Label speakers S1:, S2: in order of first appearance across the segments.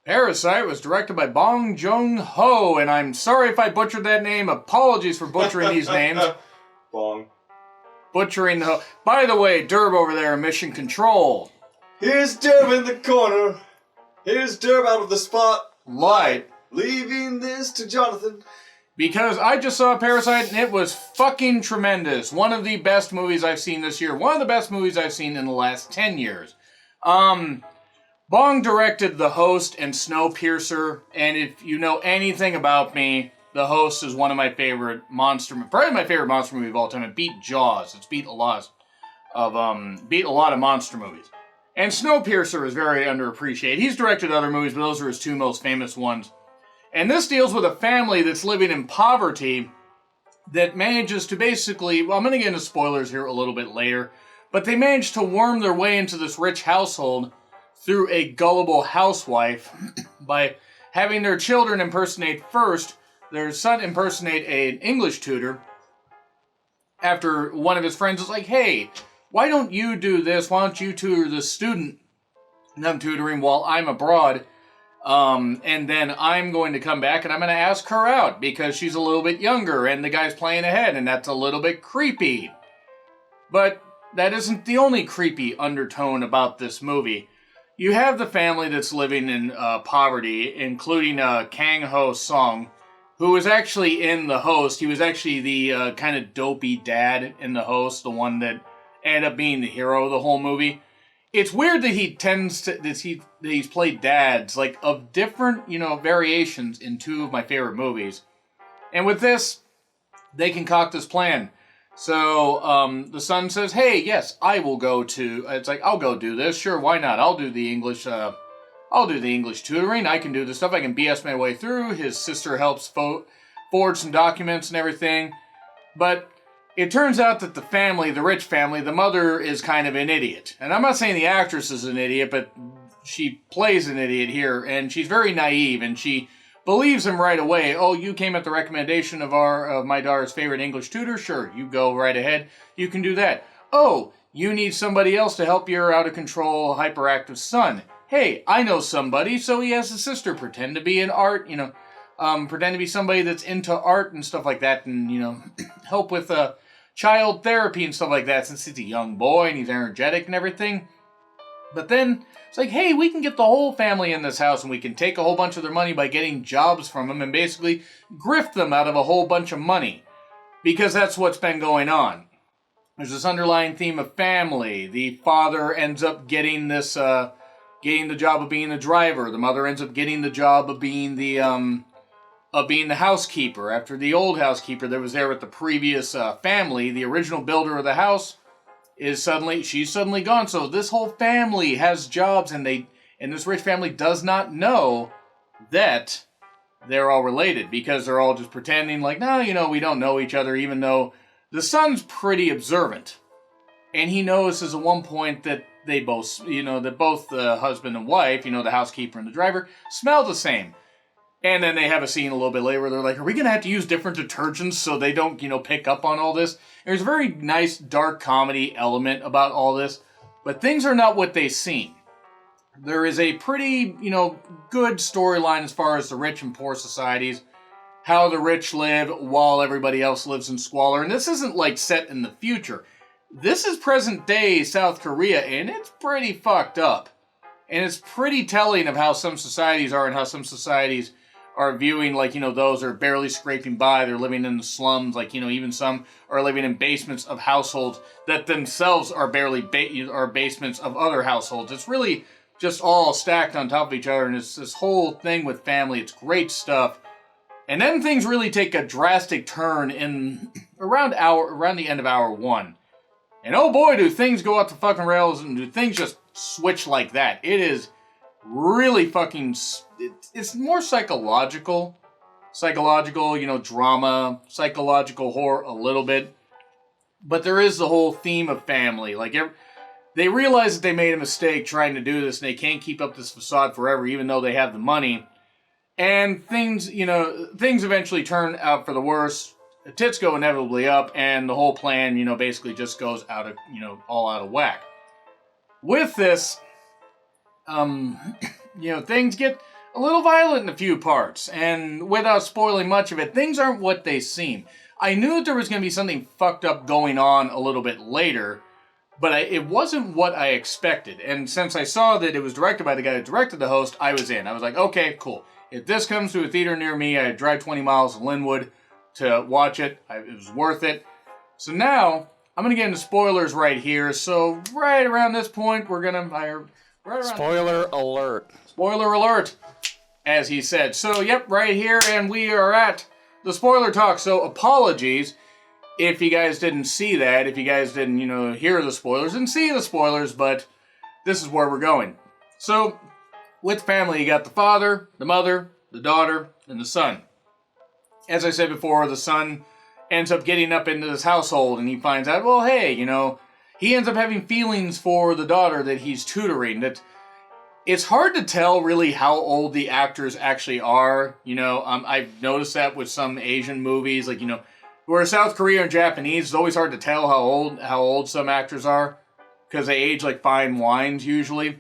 S1: Parasite was directed by Bong Joon-ho, and I'm sorry if I butchered that name. Apologies for butchering these names.
S2: Bong.
S1: Butchering the ho. By the way, Derb over there in Mission Control.
S2: Here's Derb in the corner. Here's Derb out of the spot.
S1: Light.
S2: Leaving this to Jonathan.
S1: Because I just saw Parasite and it was fucking tremendous. One of the best movies I've seen this year. One of the best movies I've seen in the last 10 years. Bong directed The Host and Snowpiercer, and if you know anything about me, The Host is one of my favorite probably my favorite monster movie of all time. It beat Jaws. It's beat a lot of monster movies. And Snowpiercer is very underappreciated. He's directed other movies, but those are his two most famous ones. And this deals with a family that's living in poverty that manages to basically, well, I'm going to get into spoilers here a little bit later, but they manage to worm their way into this rich household through a gullible housewife by having their children their son impersonate an English tutor after one of his friends is like, hey, why don't you do this? Why don't you tutor this student that I'm tutoring while I'm abroad? And then I'm going to come back and I'm going to ask her out because she's a little bit younger and the guy's playing ahead and that's a little bit creepy. But that isn't the only creepy undertone about this movie. You have the family that's living in poverty, including Kang Ho Song, who was actually in The Host. He was actually the kind of dopey dad in The Host, the one that ended up being the hero of the whole movie. It's weird that he's played dads, like, of different, variations in two of my favorite movies. And with this, they concoct this plan. So, the son says, hey, yes, I will go to, it's like, I'll go do this. Sure, why not? I'll do the English tutoring. I can do this stuff. I can BS my way through. His sister helps forge some documents and everything. But it turns out that the rich family, the mother is kind of an idiot. And I'm not saying the actress is an idiot, but she plays an idiot here. And she's very naive, and she believes him right away. Oh, you came at the recommendation of my daughter's favorite English tutor? Sure, you go right ahead. You can do that. Oh, you need somebody else to help your out-of-control, hyperactive son. Hey, I know somebody, so he has a sister pretend to be in art, pretend to be somebody that's into art and stuff like that, and, help with child therapy and stuff like that, since he's a young boy and he's energetic and everything. But then it's like, hey, we can get the whole family in this house and we can take a whole bunch of their money by getting jobs from them and basically grift them out of a whole bunch of money. Because that's what's been going on. There's this underlying theme of family. The father ends up getting the job of being the driver. The mother ends up getting the job of being the housekeeper. After the old housekeeper that was there with the previous family, the original builder of the house, she's suddenly gone. So this whole family has jobs, and this rich family does not know that they're all related, because they're all just pretending like, no, we don't know each other, even though the son's pretty observant. And he notices at one point that both the husband and wife, the housekeeper and the driver, smell the same. And then they have a scene a little bit later where they're like, are we going to have to use different detergents so they don't, pick up on all this? There's a very nice dark comedy element about all this, but things are not what they seem. There is a pretty, good storyline as far as the rich and poor societies, how the rich live while everybody else lives in squalor. And this isn't like set in the future. This is present day South Korea, and it's pretty fucked up. And it's pretty telling of how some societies are and how some societies are viewing, like, those are barely scraping by. They're living in the slums. Like, even some are living in basements of households that themselves are barely are basements of other households. It's really just all stacked on top of each other. And it's this whole thing with family. It's great stuff. And then things really take a drastic turn in around the end of hour one. And oh boy, do things go off the fucking rails, and do things just switch like that. It is really fucking, it's more psychological, drama, psychological horror a little bit. But there is the whole theme of family. Like, they realize that they made a mistake trying to do this, and they can't keep up this facade forever, even though they have the money. And things eventually turn out for the worse. The tits go inevitably up, and the whole plan, basically just goes all out of whack. With this, things get a little violent in a few parts. And without spoiling much of it, things aren't what they seem. I knew that there was going to be something fucked up going on a little bit later, but it wasn't what I expected. And since I saw that it was directed by the guy that directed The Host, I was in. I was like, okay, cool. If this comes to a theater near me, I'd drive 20 miles to Linwood to watch it. It was worth it. So now, I'm going to get into spoilers right here. So right around this point, we're going to...
S3: Spoiler alert.
S1: Spoiler alert, as he said. So, yep, right here, and we are at the spoiler talk. So, apologies if you guys didn't see that, if you guys didn't, hear the spoilers and see the spoilers, but this is where we're going. So, with family, you got the father, the mother, the daughter, and the son. As I said before, the son ends up getting up into this household, and he finds out, well, hey, he ends up having feelings for the daughter that he's tutoring. That it's hard to tell really how old the actors actually are. I've noticed that with some Asian movies, like, where South Korea and Japanese, it's always hard to tell how old some actors are, because they age like fine wines usually.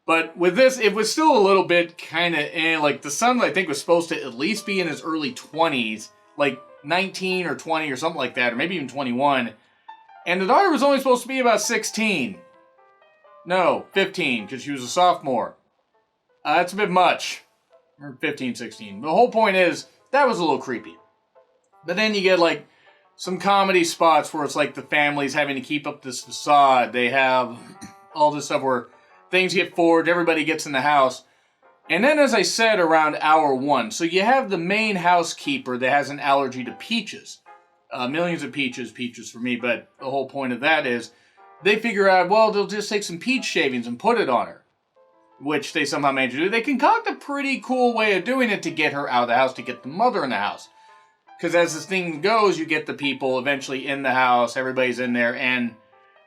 S1: But with this, it was still a little bit kind of like the son, I think, was supposed to at least be in his early 20s, like 19 or 20 or something like that, or maybe even 21. And the daughter was only supposed to be about 16. No, 15, because she was a sophomore. That's a bit much. Or 15, 16. The whole point is, that was a little creepy. But then you get, like, some comedy spots where it's like the family's having to keep up this facade. They have all this stuff where things get forged, everybody gets in the house. And then, as I said, around hour 1, so you have the main housekeeper that has an allergy to peaches. Millions of peaches for me, but the whole point of that is they figure out, well, they'll just take some peach shavings and put it on her, which they somehow manage to do. They concoct a pretty cool way of doing it to get her out of the house, to get the mother in the house. Because as this thing goes, you get the people eventually in the house, everybody's in there, and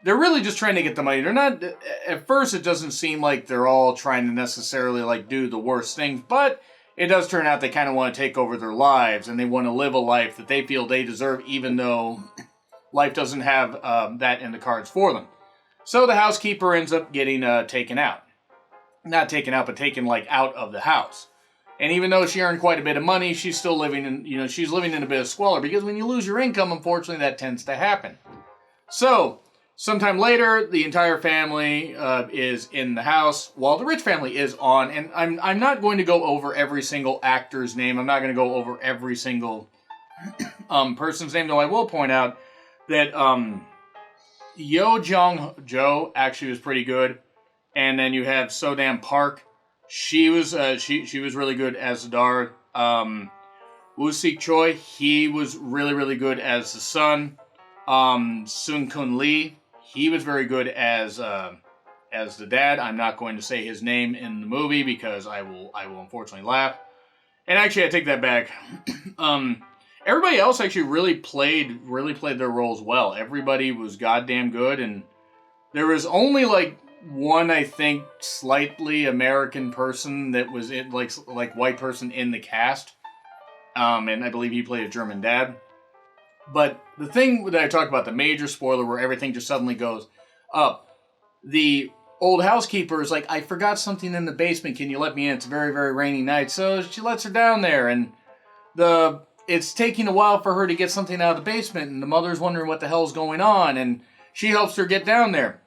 S1: they're really just trying to get the money. They're not, at first it doesn't seem like they're all trying to necessarily like do the worst things, but it does turn out they kind of want to take over their lives, and they want to live a life that they feel they deserve, even though life doesn't have that in the cards for them. So the housekeeper ends up getting taken out. Not taken out, but taken like out of the house. And even though she earned quite a bit of money, she's still living in, she's living in a bit of squalor, because when you lose your income, unfortunately, that tends to happen. So sometime later, the entire family is in the house while the rich family is on. And I'm not going to go over every single actor's name. I'm not going to go over every single person's name, though I will point out that Yo Jong-jo actually was pretty good. And then you have So Dam Park. She was really good as the daughter. Woo Sik Choi, he was really, really good as the son. Sung Kun Lee, he was very good as the dad. I'm not going to say his name in the movie because I will unfortunately laugh. And actually, I take that back. Everybody else actually really played their roles well. Everybody was goddamn good, and there was only like one, I think, slightly American person that was in like white person in the cast. And I believe he played a German dad. But the thing that I talked about, the major spoiler where everything just suddenly goes up, the old housekeeper is like, I forgot something in the basement. Can you let me in? It's a very, very rainy night. So she lets her down there, and it's taking a while for her to get something out of the basement, and the mother's wondering what the hell's going on, and she helps her get down there.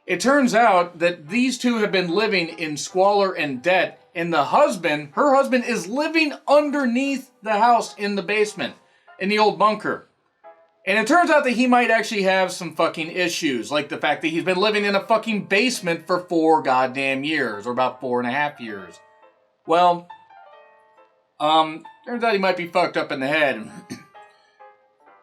S1: It turns out that these two have been living in squalor and debt, and her husband is living underneath the house in the basement, in the old bunker. And it turns out that he might actually have some fucking issues, like the fact that he's been living in a fucking basement for 4 goddamn years, or about 4.5 years. Well, turns out he might be fucked up in the head.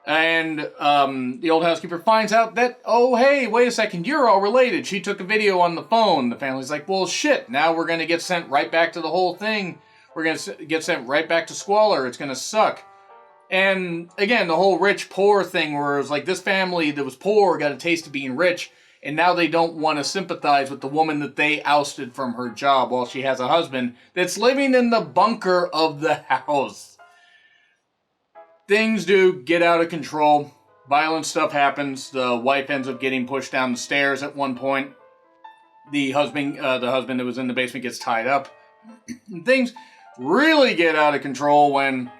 S1: And the old housekeeper finds out that, oh, hey, wait a second, you're all related. She took a video on the phone. The family's like, well, shit, now we're going to get sent right back to the whole thing. We're going to get sent right back to squalor. It's going to suck. And, again, the whole rich-poor thing where it's like this family that was poor got a taste of being rich, and now they don't want to sympathize with the woman that they ousted from her job while she has a husband that's living in the bunker of the house. Things do get out of control. Violent stuff happens. The wife ends up getting pushed down the stairs at one point. The husband that was in the basement gets tied up. And things really get out of control when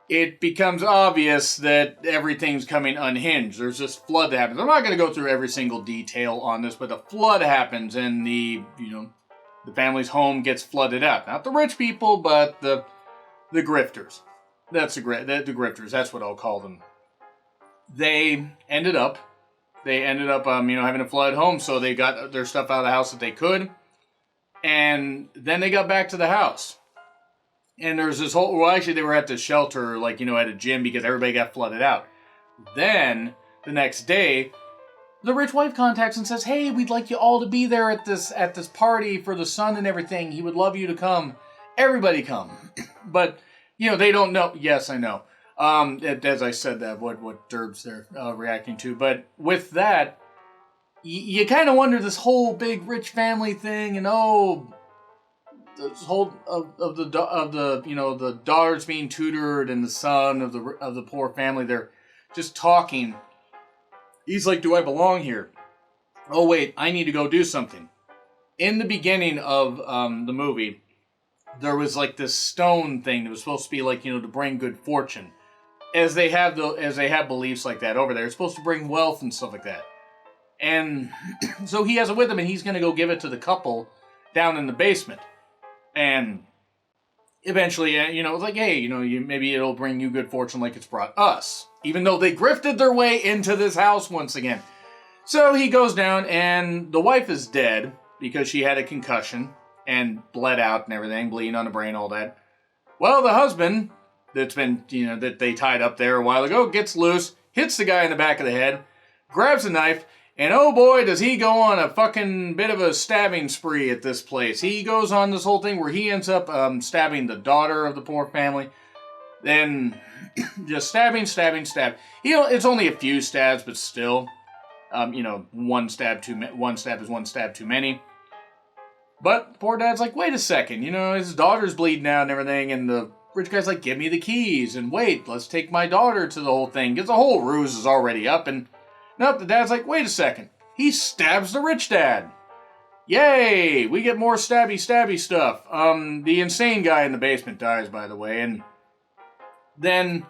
S1: it becomes obvious that everything's coming unhinged. There's this flood that happens. I'm not going to go through every single detail on this, but the flood happens and the family's home gets flooded out. Not the rich people, but the grifters. That's the grifters. That's what I'll call them. They ended up having a flooded home, so they got their stuff out of the house that they could. And then they got back to the house. And there's this actually they were at the shelter, at a gym because everybody got flooded out. Then, the next day, the rich wife contacts and says, hey, we'd like you all to be there at this party for the son and everything. He would love you to come. Everybody come. But, they don't know. Yes, I know. As I said that, what Derb's they're reacting to. But with that, you kind of wonder this whole big rich family thing, and this whole of the daughters being tutored and the son of the poor family. They're just talking. He's like, "Do I belong here? Oh wait, I need to go do something." In the beginning of the movie, there was this stone thing that was supposed to be to bring good fortune, as they have beliefs like that over there. It's supposed to bring wealth and stuff like that. And so he has it with him, and he's going to go give it to the couple down in the basement. And eventually, it's like, hey, maybe it'll bring you good fortune like it's brought us. Even though they grifted their way into this house once again. So he goes down, and the wife is dead because she had a concussion and bled out and everything, bleeding on the brain, all that. Well, the husband that's been, that they tied up there a while ago, gets loose, hits the guy in the back of the head, grabs a knife, and oh boy, does he go on a fucking bit of a stabbing spree at this place. He goes on this whole thing where he ends up stabbing the daughter of the poor family. Then just stabbing. It's only a few stabs, but still, one stab is one stab too many. But poor dad's like, wait a second, his daughter's bleeding out and everything, and the rich guy's like, give me the keys, and wait, let's take my daughter to the whole thing, because the whole ruse is already up, and nope, the dad's like, wait a second. He stabs the rich dad. Yay! We get more stabby stuff. The insane guy in the basement dies, by the way, and then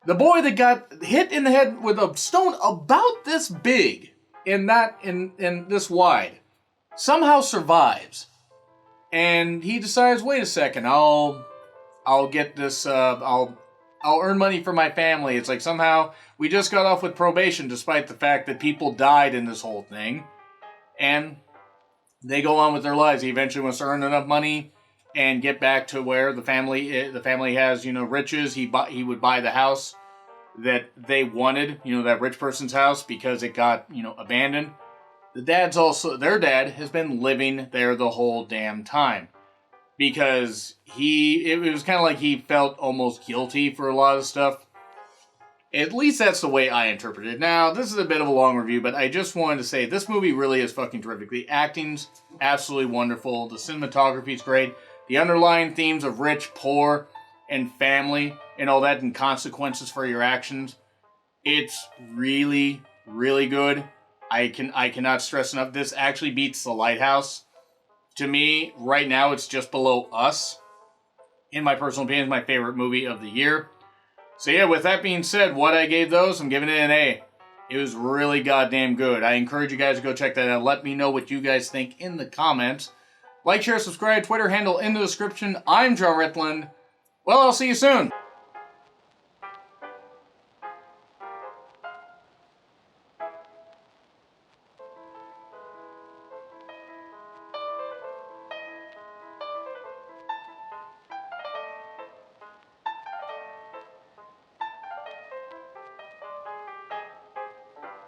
S1: the boy that got hit in the head with a stone about this big and this wide somehow survives. And he decides, wait a second, I'll get this, I'll earn money for my family. It's like somehow we just got off with probation despite the fact that people died in this whole thing. And they go on with their lives. He eventually wants to earn enough money and get back to where the family has, riches. He would buy the house that they wanted, that rich person's house, because it got, abandoned. Their dad has been living there the whole damn time. Because it was kind of like he felt almost guilty for a lot of stuff. At least that's the way I interpret it. Now, this is a bit of a long review, but I just wanted to say this movie really is fucking terrific. The acting's absolutely wonderful. The cinematography's great. The underlying themes of rich, poor, and family, and all that, and consequences for your actions. It's really, really good. I cannot stress enough. This actually beats The Lighthouse. To me, right now, it's just below Us. In my personal opinion, it's my favorite movie of the year. So yeah, with that being said, what I gave those, I'm giving it an A. It was really goddamn good. I encourage you guys to go check that out. Let me know what you guys think in the comments. Like, share, subscribe, Twitter handle in the description. I'm John Ritland. Well, I'll see you soon.